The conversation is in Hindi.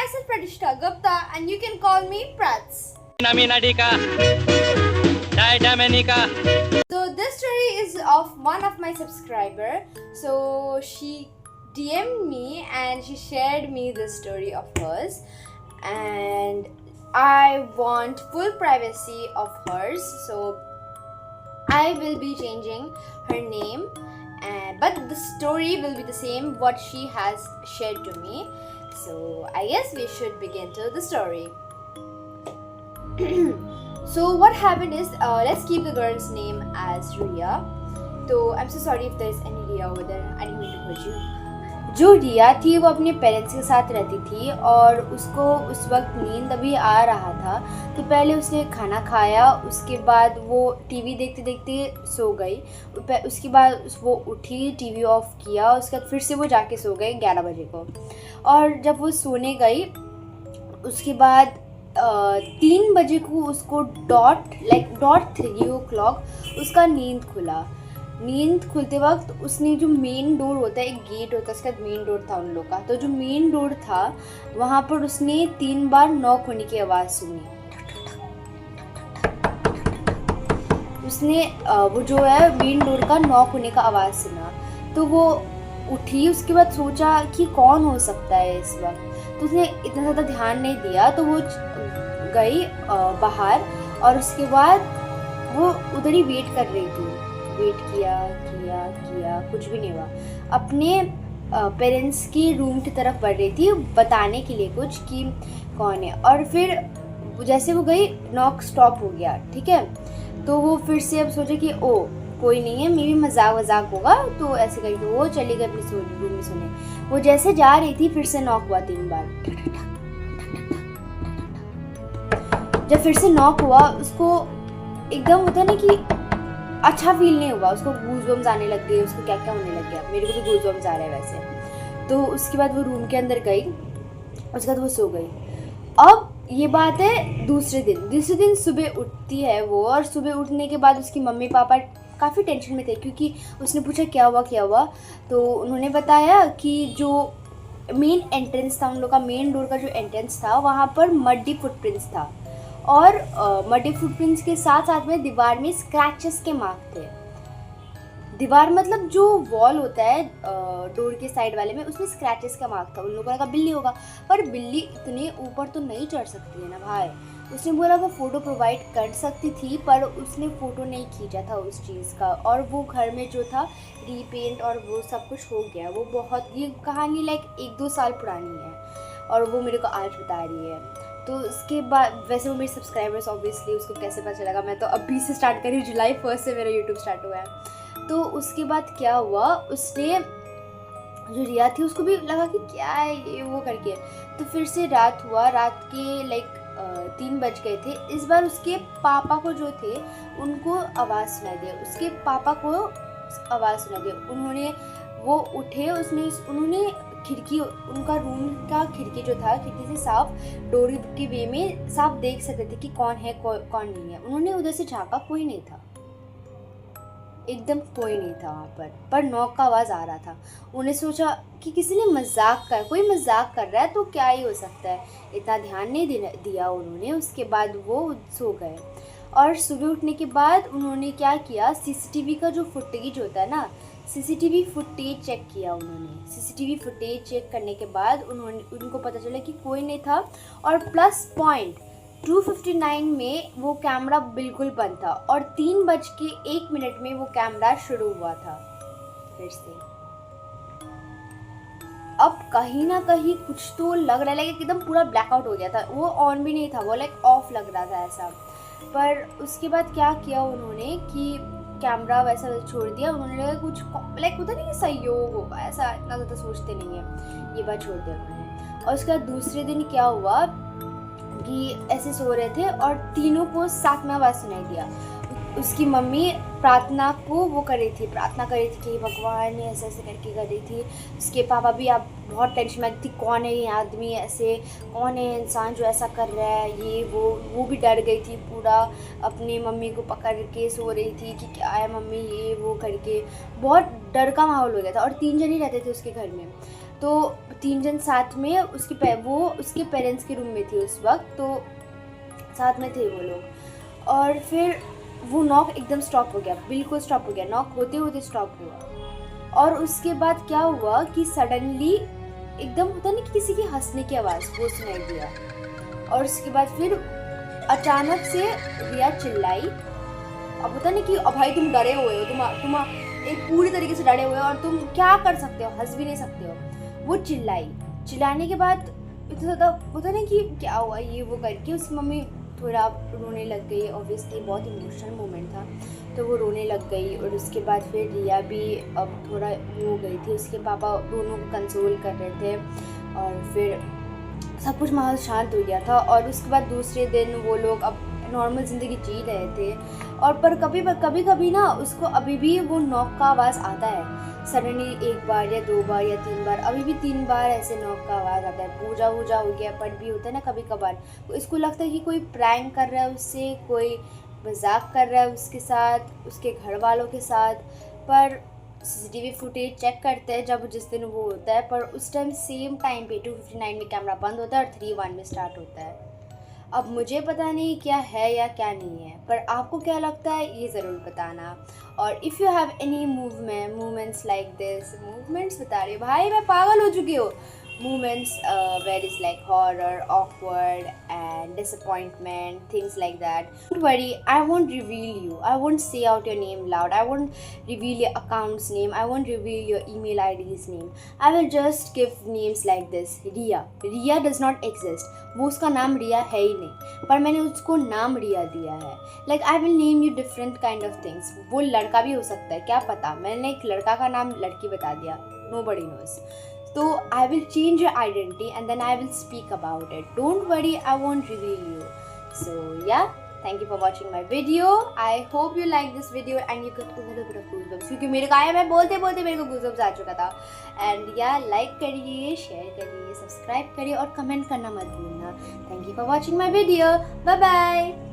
myself Pratishta Gupta and you can call me Prats. So this story is of one of my subscriber. So she DM'd me and she shared me this story of hers, and I want full privacy of hers. So I will be changing her name, but the story will be the same what she has shared to me. So I guess we should begin to the story. So what happened is, let's keep the girl's name as Ria. So I'm so sorry if there's any Ria over there. I didn't mean to hurt you. जो रिया थी वो अपने पेरेंट्स के साथ रहती थी और उसको उस वक्त नींद अभी आ रहा था, तो पहले उसने खाना खाया, उसके बाद वो टीवी देखते देखते सो गई। उसके बाद वो उठी, टीवी ऑफ किया, उसके बाद फिर से वो जाके सो गई 11 बजे को। और जब वो सोने गई उसके बाद 3 बजे को उसको डॉट 3 o'clock उसका नींद खुला। नींद खुलते वक्त उसने जो मेन डोर होता है, एक गेट होता है, उसका मेन डोर था उन लोग का, तो जो मेन डोर था वहाँ पर उसने 3 बार नॉक होने की आवाज़ सुनी। उसने वो जो है मेन डोर का नॉक होने का आवाज़ सुना, तो वो उठी। उसके बाद सोचा कि कौन हो सकता है इस वक्त, तो उसने इतना ज़्यादा ध्यान नहीं दिया, तो वो गई बाहर और उसके बाद वो उधर ही वेट कर रही थी। वेट किया कुछ भी नहीं हुआ। अपने पेरेंट्स के रूम की तरफ बढ़ रही थी बताने के लिए कुछ कि कौन है, और फिर जैसे वो गई नॉक स्टॉप हो गया। ठीक है, तो वो फिर से अब सोचा कि ओ कोई नहीं है, मे भी मजाक होगा, तो ऐसे करके वो चली गई अपने रूम में सोने। वो जैसे जा रही थी फिर से नॉक हुआ 3 बार। जब फिर से नॉक हुआ उसको एकदम होता है ना कि अच्छा फील नहीं हुआ, उसको गूज़बम्स आने लग गए, उसको क्या क्या होने लग गया। मेरे को भी गूज़बम्स आ रहे हैं वैसे। तो उसके बाद वो रूम के अंदर गई, उसके बाद वो सो गई। अब ये बात है दूसरे दिन सुबह उठती है वो, और सुबह उठने के बाद उसकी मम्मी पापा काफ़ी टेंशन में थे, क्योंकि उसने पूछा क्या हुआ। तो उन्होंने बताया कि जो मेन एंट्रेंस था, उन लोग का मेन डोर का जो एंट्रेंस था वहाँ पर मड्डी फुटप्रिंट्स था, और मड्डी फुटप्रिंट्स के साथ साथ में दीवार में स्क्रैचेस के मार्क थे। दीवार मतलब जो वॉल होता है डोर के साइड वाले में, उसमें स्क्रैचेस का मार्क था। उन लोगों का बिल्ली होगा, पर बिल्ली इतने ऊपर तो नहीं चढ़ सकती है ना भाई। उसने बोला वो फ़ोटो प्रोवाइड कर सकती थी, पर उसने फ़ोटो नहीं खींचा था उस चीज़ का, और वो घर में जो था रीपेंट और वो सब कुछ हो गया। वो बहुत, ये कहानी लाइक 1-2 साल पुरानी है और वो मेरे को आज बता रही है। तो उसके बाद वैसे वो मेरे सब्सक्राइबर्स ऑब्वियसली उसको कैसे पता चलेगा, मैं तो अभी से स्टार्ट करी, जुलाई 1 से मेरा यूट्यूब स्टार्ट हुआ है। तो उसके बाद क्या हुआ, उसने जो रिया थी उसको भी लगा कि क्या है ये वो करके, तो फिर से रात हुआ, रात के 3 बज गए थे। इस बार उसके पापा को जो थे उनको आवाज़ सुनाई दी, उसके पापा को आवाज़ सुनाई दी। उन्होंने वो उठे, उन्होंने खिड़की, उनका रूम का खिड़की जो था, खिड़की से साफ डोर के वे में साफ देख सकते थे कि कौन है कौन नहीं है। उन्होंने उधर से झाँका, कोई नहीं था, एकदम कोई नहीं था वहाँ पर नॉक का आवाज़ आ रहा था। उन्हें सोचा कि किसी ने कोई मजाक कर रहा है, तो क्या ही हो सकता है, इतना ध्यान नहीं दिया उन्होंने। उसके बाद वो सो गए, और सुबह उठने के बाद उन्होंने क्या किया, सीसीटीवी का जो फुटेज होता है ना, सीसीटीवी फुटेज चेक किया उन्होंने। सीसीटीवी फुटेज चेक करने के बाद उनको पता चला कि कोई नहीं था, और प्लस पॉइंट 2:59 में वो कैमरा बिल्कुल बंद था, और 3:01 में वो कैमरा शुरू हुआ था फिर से। अब कहीं ना कहीं कुछ तो लग रहा है, एकदम पूरा ब्लैकआउट हो गया था, वो ऑन भी नहीं था, वो ऑफ लग रहा था ऐसा। पर उसके बाद क्या किया उन्होंने कि कैमरा वैसा छोड़ दिया। उन्होंने लगा कुछ होता नहीं कि सहयोग होगा, ऐसा इतना ज़्यादा सोचते नहीं है, ये बात छोड़ दिया उन्होंने। और उसके बाद दूसरे दिन क्या हुआ कि ऐसे सो रहे थे और तीनों को साथ में आवाज़ सुनाई दिया। उसकी मम्मी प्रार्थना कर रही थी कि भगवान ऐसे ऐसे करके कर रही थी। उसके पापा भी अब बहुत टेंशन में थी, कौन है ये आदमी, ऐसे कौन है इंसान जो ऐसा कर रहा है, ये वो भी डर गई थी पूरा, अपनी मम्मी को पकड़ के सो रही थी कि क्या है मम्मी, ये वो करके बहुत डर का माहौल हो गया था। और 3 जन ही रहते थे उसके घर में। तो 3 जन साथ में वो उसके पेरेंट्स के रूम में थी उस वक्त, तो साथ में थे वो लोग। और फिर वो नॉक एकदम स्टॉप हो गया, बिल्कुल स्टॉप हो गया, नॉक होते होते स्टॉप हुआ। और उसके बाद क्या हुआ कि सडनली एकदम होता नहीं कि किसी की हंसने की आवाज़ वो सुनाई दिया। और उसके बाद फिर अचानक से रिया चिल्लाई। अब होता नहीं कि अब भाई तुम डरे हुए हो, तुम एक पूरी तरीके से डरे हुए हो और तुम क्या कर सकते हो, हंस भी नहीं सकते हो। वो चिल्लाने के बाद इतना ज़्यादा होता नहीं कि क्या हुआ ये वो करके उसकी मम्मी थोड़ा रोने लग गई। ऑब्वियसली बहुत इमोशनल मोमेंट था, तो वो रोने लग गई। और उसके बाद फिर रिया भी अब थोड़ा वो हो गई थी, उसके पापा दोनों को कंसोल कर रहे थे। और फिर सब कुछ माहौल शांत हो गया था। और उसके बाद दूसरे दिन वो लोग अब नॉर्मल ज़िंदगी जी रहे थे। और पर कभी कभी ना उसको अभी भी वो नॉक का आवाज़ आता है, सडनली 1 बार या 2 बार या 3 बार, अभी भी 3 बार ऐसे नॉक का आवाज़ आता है। पूजा वूजा हो गया, पर भी होता है ना कभी कभार इसको लगता है कि कोई प्रैंक कर रहा है उससे, कोई मजाक कर रहा है उसके साथ, उसके घर वालों के साथ। पर CCTV फुटेज चेक करते हैं जब जिस दिन वो होता है, पर उस टाइम सेम टाइम पे 2:59 में कैमरा बंद होता है और 3:01 में स्टार्ट होता है। अब मुझे पता नहीं क्या है या क्या नहीं है, पर आपको क्या लगता है ये ज़रूर बताना। और if you have any movements like this, movements बता रही हूँ भाई, मैं पागल हो चुकी हूँ। Moments where it's like horror, awkward and disappointment, things like that. Don't worry, I won't reveal you. I won't say out your name loud. I won't reveal your account's name. I won't reveal your email ID's name. I will just give names like this. Riya. Riya does not exist. वो उसका नाम रिया है ही नहीं, पर मैंने उसको नाम रिया दिया है। Like I will name you different kind of things. वो लड़का भी हो सकता है, क्या पता, मैंने एक लड़का का नाम लड़की बता दिया, nobody knows. So I will change your identity and then I will speak about it. Don't worry, I won't reveal you. So yeah, thank you for watching my video. I hope you like this video and you got a little bit of goosebumps, क्योंकि मेरे को आया, मैं बोलते बोलते मेरे को goosebumps आ चुका था। And yeah, like करिए, शेयर करिए, सब्सक्राइब करिए और कमेंट करना मत भूलना। Thank you for watching my video. Bye bye.